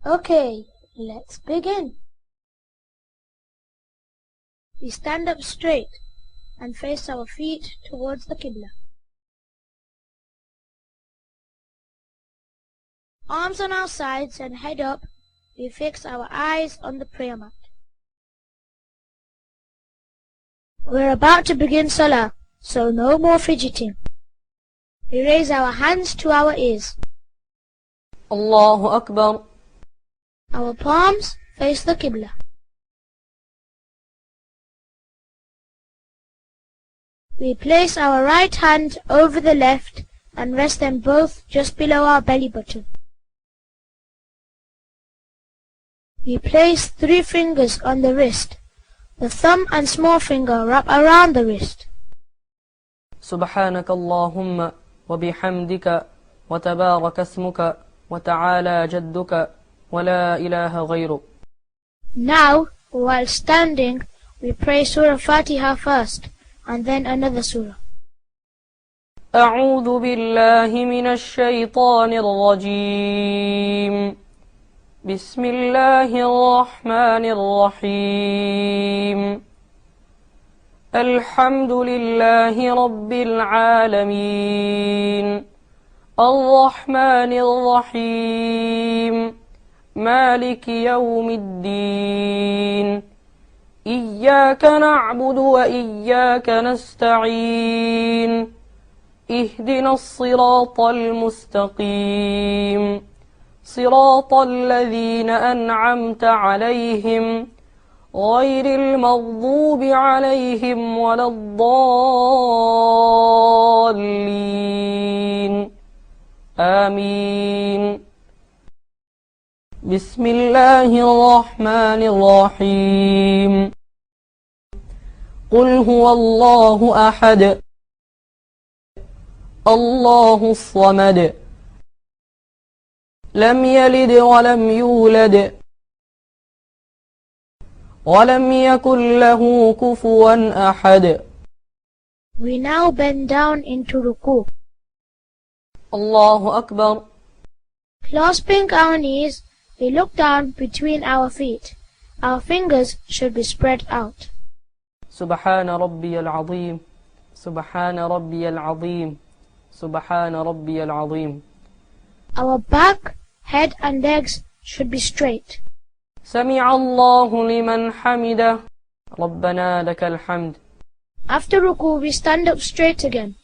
Okay, let's begin. We stand up straight and face our feet towards the Qibla. Arms on our sides and head up, we fix our eyes on the prayer mat. We're about to begin Salah, so no more fidgeting. We raise our hands to our ears. Allahu Akbar. Our palms face the Qibla. We place our right hand over the left and rest them both just below our belly button. We place 3 fingers on the wrist. The thumb and small finger wrap around the wrist. سبحانك اللهم وبحمدك وتبارك اسمك وتعالى جدك ولا إله غيرك. Now, while standing, we pray Surah Fatiha first, and then another surah. أعوذ بالله من الشيطان الرجيم. بسم الله الرحمن الرحيم. الحمد لله رب العالمين الرحمن الرحيم مالك يوم الدين إياك نعبد وإياك نستعين اهدنا الصراط المستقيم صراط الذين أنعمت عليهم غير المغضوب عليهم ولا الضالين آمين. بسم الله الرحمن الرحيم. قل هو الله أحد الله الصمد لم يلد ولم يولد ولم يكن له كفوا أحد. We now bend down into ruku. الله أكبر. Clasping our knees, we look down between our feet. Our fingers should be spread out. سبحان ربي العظيم سبحان ربي العظيم سبحان ربي العظيم. Our back, head and legs should be straight. سمع الله لمن حمده ربنا لك الحمد. After ruku, we stand up straight again,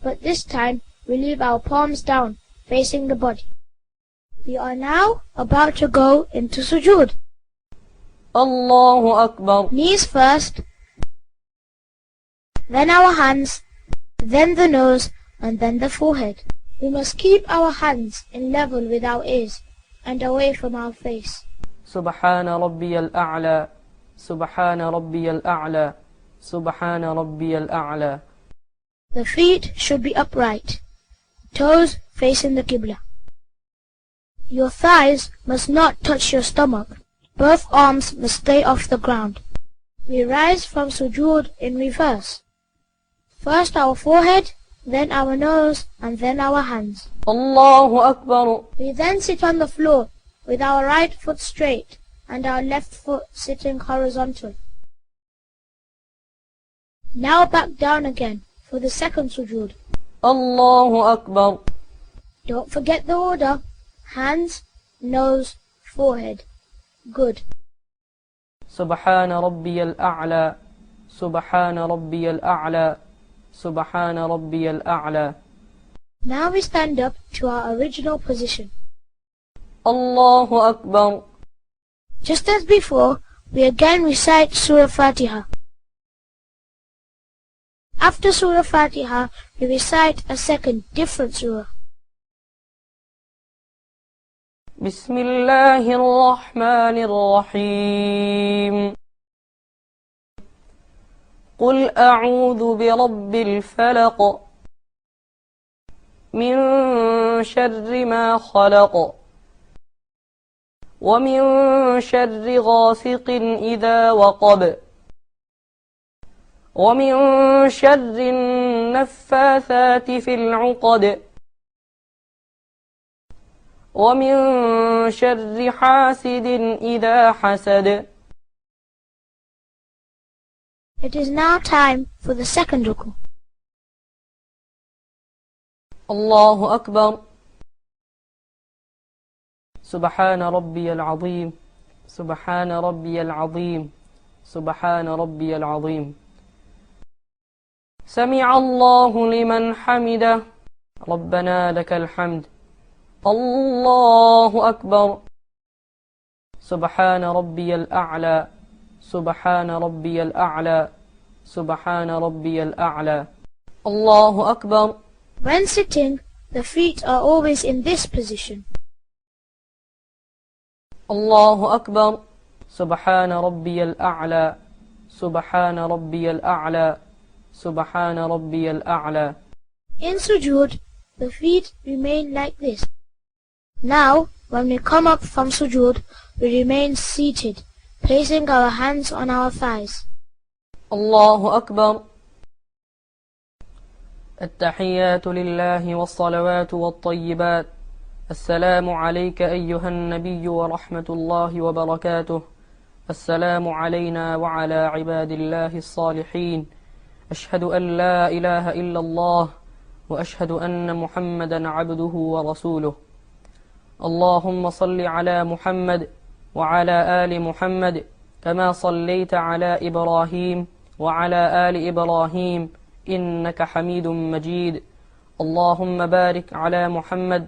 but this time we leave our palms down, facing the body. We are now about to go into sujood. الله أكبر. Knees first, then our hands, then the nose, and then the forehead. We must keep our hands in level with our ears and away from our face. سبحان ربي الأعلى سبحان ربي الأعلى سبحان ربي الأعلى. The feet should be upright, toes facing the Qibla. Your thighs must not touch your stomach. Both arms must stay off the ground. We rise from sujood in reverse. First our forehead, then our nose, and then our hands. الله أكبر. We then sit on the floor with our right foot straight and our left foot sitting horizontal. Now back down again for the second sujood. الله أكبر. Don't forget the order. Hands, nose, forehead. Good. سبحان ربي الأعلى سبحان ربي الأعلى سبحان ربي الأعلى. Now we stand up to our original position. الله أكبر. Just as before, we again recite Surah Fatiha. After Surah Fatiha, we recite a second different surah. بسم الله الرحمن الرحيم. قل أعوذ برب الفلق من شر ما خلق ومن شر غاسق إذا وقب ومن شر النفاثات في العقد ومن شر حاسد إذا حسد. It is now time for the second ruku. الله أكبر. سبحان ربي العظيم سبحان ربي العظيم سبحان ربي العظيم. سمع الله لمن حمده ربنا لك الحمد. الله أكبر. سبحان ربي الأعلى سبحان ربي الأعلى سبحان ربي الأعلى. الله أكبر. When sitting, the feet are always in this position. الله أكبر. سبحان ربي الأعلى سبحان ربي الأعلى سبحان ربي الأعلى. In sujood, the feet remain like this. Now, when we come up from sujood, we remain seated, placing our hands on our thighs. الله أكبر. التحيات لله والصلوات والطيبات. السلام عليك أيها النبي ورحمة الله وبركاته. السلام علينا وعلى عباد الله الصالحين. أشهد أن لا إله إلا الله وأشهد أن محمدا عبده ورسوله. اللهم صل على محمد وعلى آل محمد كما صليت على إبراهيم وعلى آل إبراهيم إنك حميد مجيد. اللهم بارك على محمد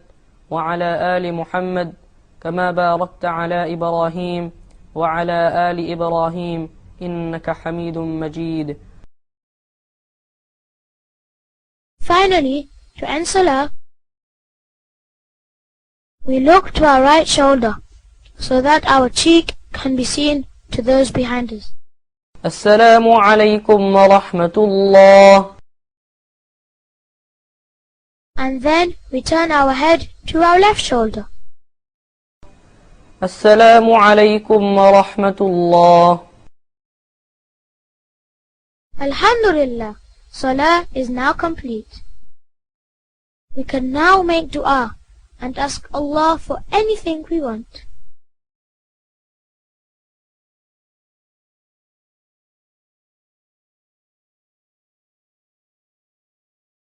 وعلى آل محمد كما باركت على إبراهيم وعلى آل إبراهيم إنك حميد مجيد. Finally, to end salah, we look to our right shoulder so that our cheek can be seen to those behind us. السلام عليكم ورحمة الله. And then we turn our head to our left shoulder. السلام عليكم ورحمة الله. Alhamdulillah, salah is now complete. We can now make dua and ask Allah for anything we want.